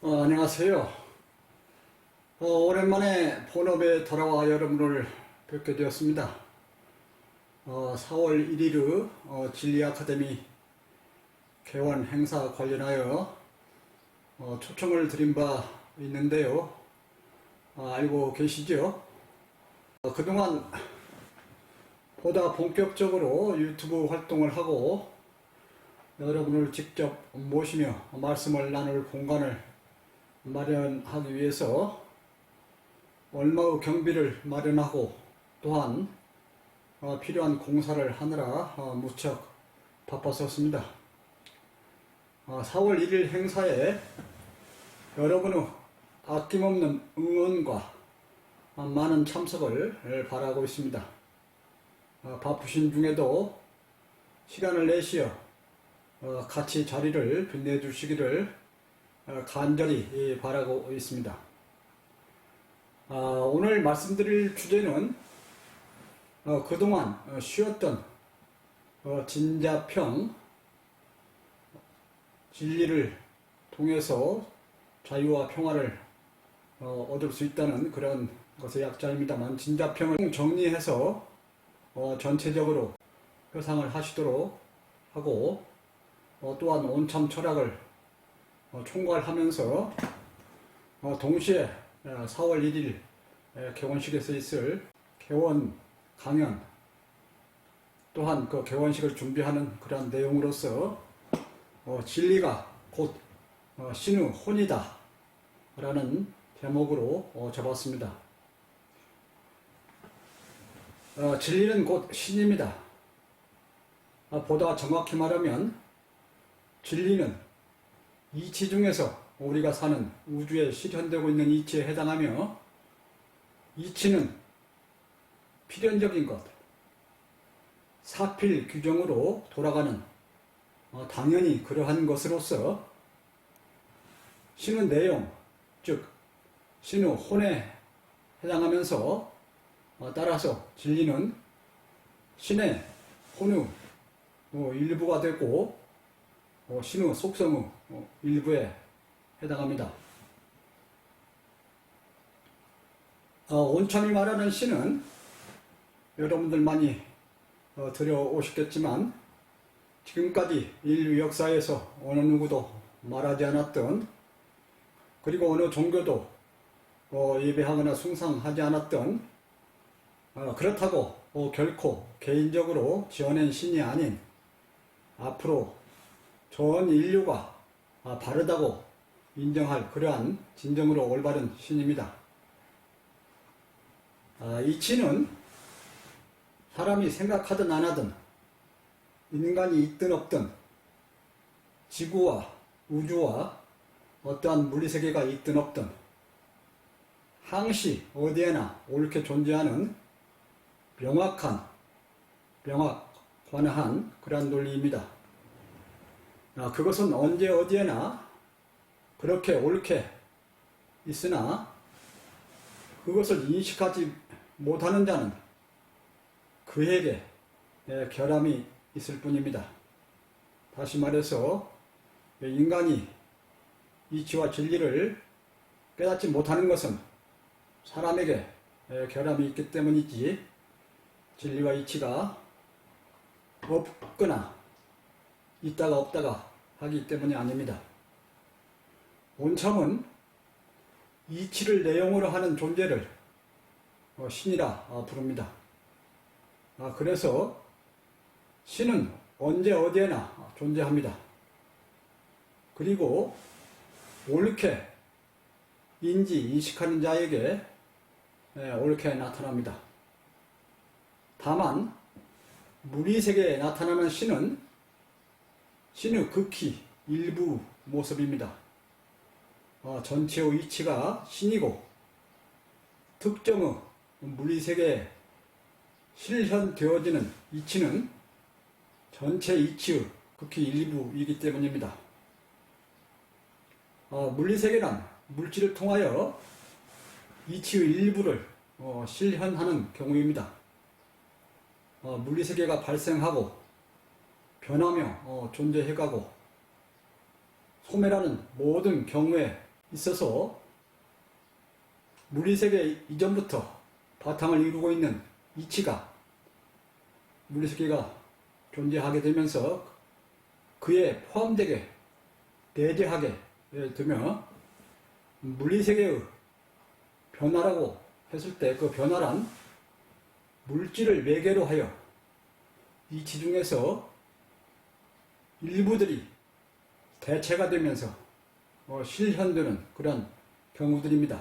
안녕하세요. 오랜만에 본업에 돌아와 여러분을 뵙게 되었습니다. 4월 1일 진리 아카데미 개원 행사 관련하여 초청을 드린 바 있는데요. 알고 계시죠? 그동안 보다 본격적으로 유튜브 활동을 하고 여러분을 직접 모시며 말씀을 나눌 공간을 마련하기 위해서 얼마의 경비를 마련하고 또한 필요한 공사를 하느라 무척 바빴었습니다. 4월 1일 행사에 여러분의 아낌없는 응원과 많은 참석을 바라고 있습니다. 바쁘신 중에도 시간을 내시어 같이 자리를 빛내주시기를 간절히 바라고 있습니다. 오늘 말씀드릴 주제는 그동안 쉬었던 진자평, 진리를 통해서 자유와 평화를 얻을 수 있다는 그런 것의 약자입니다만, 진자평을 정리해서 전체적으로 회상을 하시도록 하고 또한 온참 철학을 총괄하면서 동시에 4월 1일 개원식에서 있을 개원 강연 또한 그 개원식을 준비하는 그러한 내용으로서 진리가 곧 신의 혼이다 라는 제목으로 잡았습니다. 진리는 곧 신입니다. 보다 정확히 말하면 진리는 이치 중에서 우리가 사는 우주에 실현되고 있는 이치에 해당하며, 이치는 필연적인 것, 사필 규정으로 돌아가는 당연히 그러한 것으로서 신의 내용, 즉 신의 혼에 해당하면서 따라서 진리는 신의 혼의 일부가 되고 신의 속성의 일부에 해당합니다. 온천이 말하는 신은 여러분들 많이 들어오셨겠지만, 지금까지 인류 역사에서 어느 누구도 말하지 않았던, 그리고 어느 종교도 예배하거나 숭상하지 않았던, 그렇다고 결코 개인적으로 지어낸 신이 아닌 앞으로 전 인류가 바르다고 인정할 그러한 진정으로 올바른 신입니다. 이치는 사람이 생각하든 안 하든, 인간이 있든 없든, 지구와 우주와 어떠한 물리세계가 있든 없든 항시 어디에나 옳게 존재하는 명확관화한 그러한 논리입니다. 그것은 언제 어디에나 그렇게 옳게 있으나 그것을 인식하지 못하는 자는 그에게 결함이 있을 뿐입니다. 다시 말해서 인간이 이치와 진리를 깨닫지 못하는 것은 사람에게 결함이 있기 때문이지, 진리와 이치가 없거나 있다가 없다가 하기 때문이 아닙니다. 온참은 이치를 내용으로 하는 존재를 신이라 부릅니다. 그래서 신은 언제 어디에나 존재합니다. 그리고 옳게 인식하는 자에게 옳게 나타납니다. 다만 무리세계에 나타나는 신은 신의 극히 일부 모습입니다. 전체의 이치가 신이고 특정의 물리세계에 실현되어지는 이치는 전체 이치의 극히 일부이기 때문입니다. 물리세계란 물질을 통하여 이치의 일부를 실현하는 경우입니다. 물리세계가 발생하고 변하며 존재해가고 소멸하는 모든 경우에 있어서 물리세계 이전부터 바탕을 이루고 있는 이치가 물리세계가 존재하게 되면서 그에 포함되게 내재하게 되면 물리세계의 변화라고 했을 때 그 변화란 물질을 매개로 하여 이치 중에서 일부들이 대체가 되면서 실현되는 그런 경우들입니다.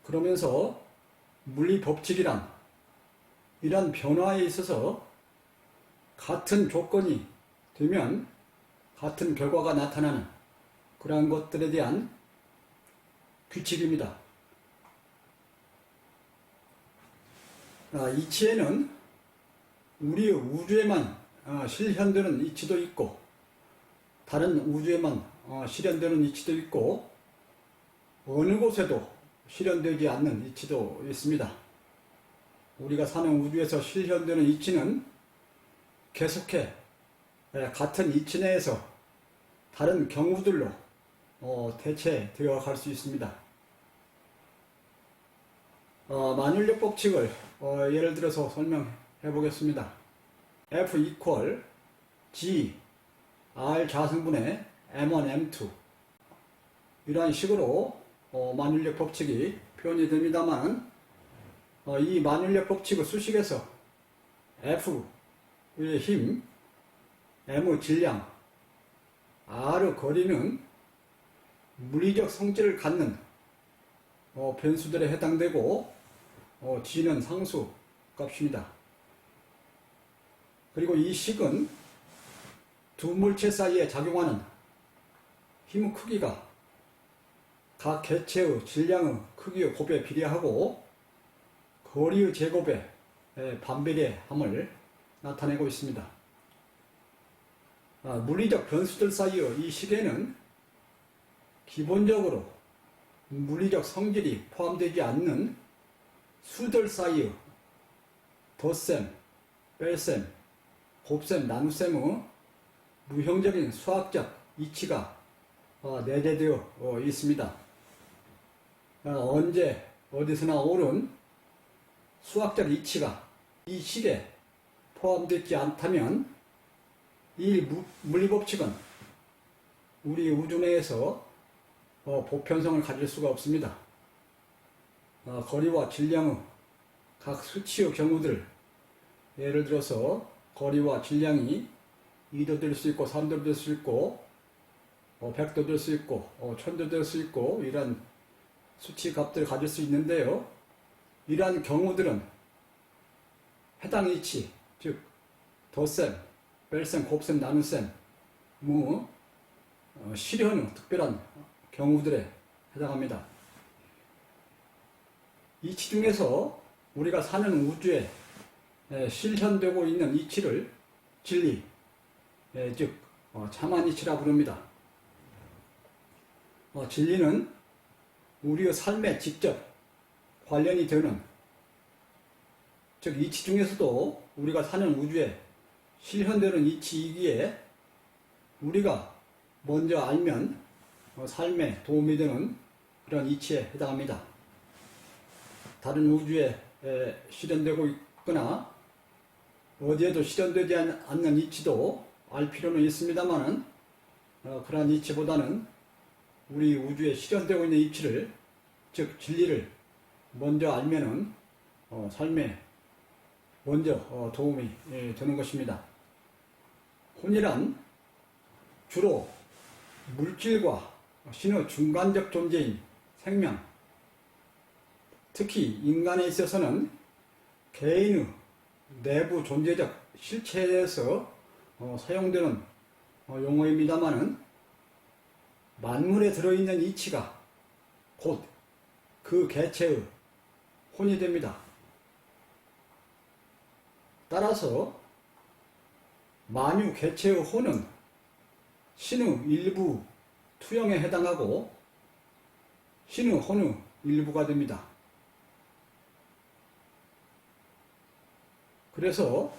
그러면서 물리 법칙이란 이런 변화에 있어서 같은 조건이 되면 같은 결과가 나타나는 그러한 것들에 대한 규칙입니다. 이치에는 우리 우주에만 실현되는 이치도 있고 다른 우주에만 실현되는 이치도 있고 어느 곳에도 실현되지 않는 이치도 있습니다. 우리가 사는 우주에서 실현되는 이치는 계속해 같은 이치 내에서 다른 경우들로 대체되어 갈 수 있습니다. 만율력 법칙을 예를 들어서 설명해 보겠습니다. F equal G R 자승분의 M1 M2 이러한 식으로 만율력 법칙이 표현이 됩니다만 이 만율력 법칙의 수식에서 F의 힘, M의 질량, R의 거리는 물리적 성질을 갖는 변수들에 해당되고 G는 상수 값입니다. 그리고 이 식은 두 물체 사이에 작용하는 힘의 크기가 각 개체의 질량의 크기의 곱에 비례하고 거리의 제곱에 반비례함을 나타내고 있습니다. 물리적 변수들 사이의 이 식에는 기본적으로 물리적 성질이 포함되지 않는 수들 사이의 덧셈, 뺄셈, 곱셈, 나눗셈의 무형적인 수학적 이치가 내재되어 있습니다. 언제 어디서나 옳은 수학적 이치가 이 식에 포함되지 않다면 이 물리법칙은 우리 우주 내에서 보편성을 가질 수가 없습니다. 거리와 질량의 각 수치의 경우들, 예를 들어서 거리와 질량이 2도 될 수 있고 3도 될 수 있고 100도 될 수 있고 1000도 될 수 있고 이런 수치 값들을 가질 수 있는데요. 이러한 경우들은 해당 이치, 즉 덧셈, 뺄셈, 곱셈, 나눗셈, 실현의 특별한 경우들에 해당합니다. 이치 중에서 우리가 사는 우주에 실현되고 있는 이치를 진리, 즉 참한이치라 부릅니다. 진리는 우리의 삶에 직접 관련이 되는, 즉 이치 중에서도 우리가 사는 우주에 실현되는 이치이기에 우리가 먼저 알면 삶에 도움이 되는 그런 이치에 해당합니다. 다른 우주에 실현되고 있거나 어디에도 실현되지 않는 이치도 알 필요는 있습니다만 그러한 이치보다는 우리 우주에 실현되고 있는 이치를, 즉 진리를 먼저 알면은 삶에 먼저 도움이 되는 것입니다. 혼이란 주로 물질과 신의 중간적 존재인 생명, 특히 인간에 있어서는 개인의 내부 존재적 실체에 대해서 사용되는 용어입니다만은 만물에 들어있는 이치가 곧 그 개체의 혼이 됩니다. 따라서 만유 개체의 혼은 신의 일부 투영에 해당하고 신의 혼의 일부가 됩니다. 그래서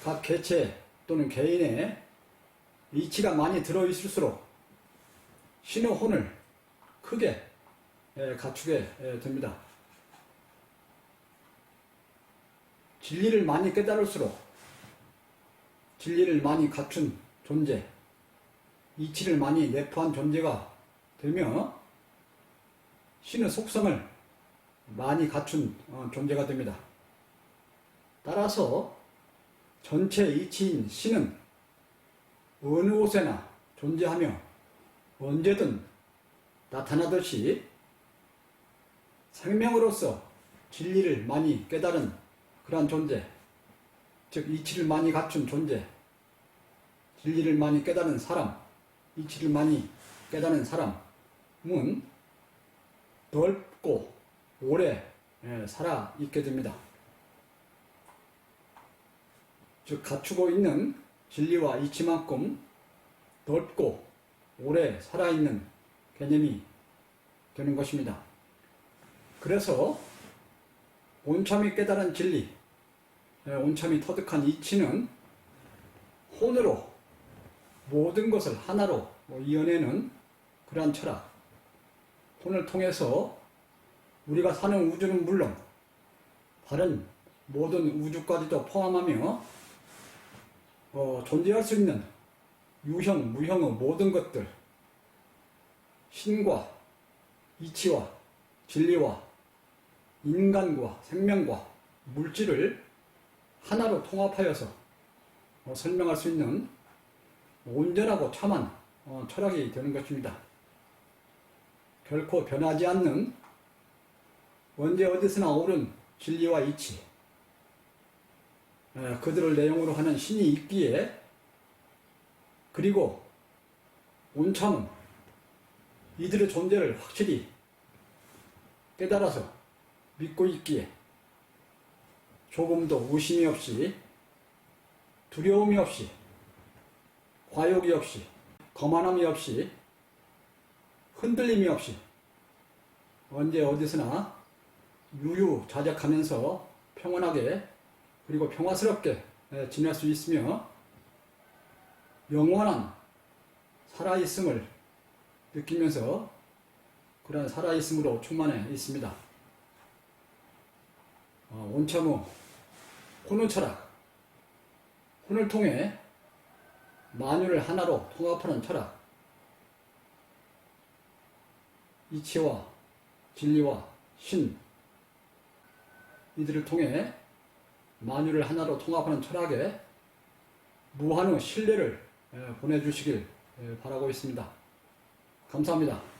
각 개체 또는 개인의 이치가 많이 들어있을수록 신의 혼을 크게 갖추게 됩니다. 진리를 많이 깨달을수록 진리를 많이 갖춘 존재, 이치를 많이 내포한 존재가 되며 신의 속성을 많이 갖춘 존재가 됩니다. 따라서 전체 이치인 신은 어느 곳에나 존재하며 언제든 나타나듯이 생명으로서 진리를 많이 깨달은 그러한 존재, 즉 이치를 많이 갖춘 존재, 진리를 많이 깨달은 사람, 이치를 많이 깨달은 사람은 넓고 오래 살아 있게 됩니다. 즉 갖추고 있는 진리와 이치만큼 넓고 오래 살아있는 개념이 되는 것입니다. 그래서 온참이 깨달은 진리, 온참이 터득한 이치는 혼으로 모든 것을 하나로 이어내는 그러한 철학, 혼을 통해서 우리가 사는 우주는 물론 다른 모든 우주까지도 포함하며 존재할 수 있는 유형, 무형의 모든 것들, 신과 이치와 진리와 인간과 생명과 물질을 하나로 통합하여서 설명할 수 있는 온전하고 참한 철학이 되는 것입니다. 결코 변하지 않는 언제 어디서나 옳은 진리와 이치, 그들을 내용으로 하는 신이 있기에, 그리고 온참은 이들의 존재를 확실히 깨달아서 믿고 있기에 조금도 의심이 없이, 두려움이 없이, 과욕이 없이, 거만함이 없이, 흔들림이 없이 언제 어디서나 유유자적하면서 평온하게 그리고 평화스럽게 지낼 수 있으며 영원한 살아있음을 느끼면서 그런 살아있음으로 충만해 있습니다. 온참의 혼의 철학, 혼을 통해 만유를 하나로 통합하는 철학, 이치와 진리와 신, 이들을 통해 만유를 하나로 통합하는 철학에 무한의 신뢰를 보내주시길 바라고 있습니다. 감사합니다.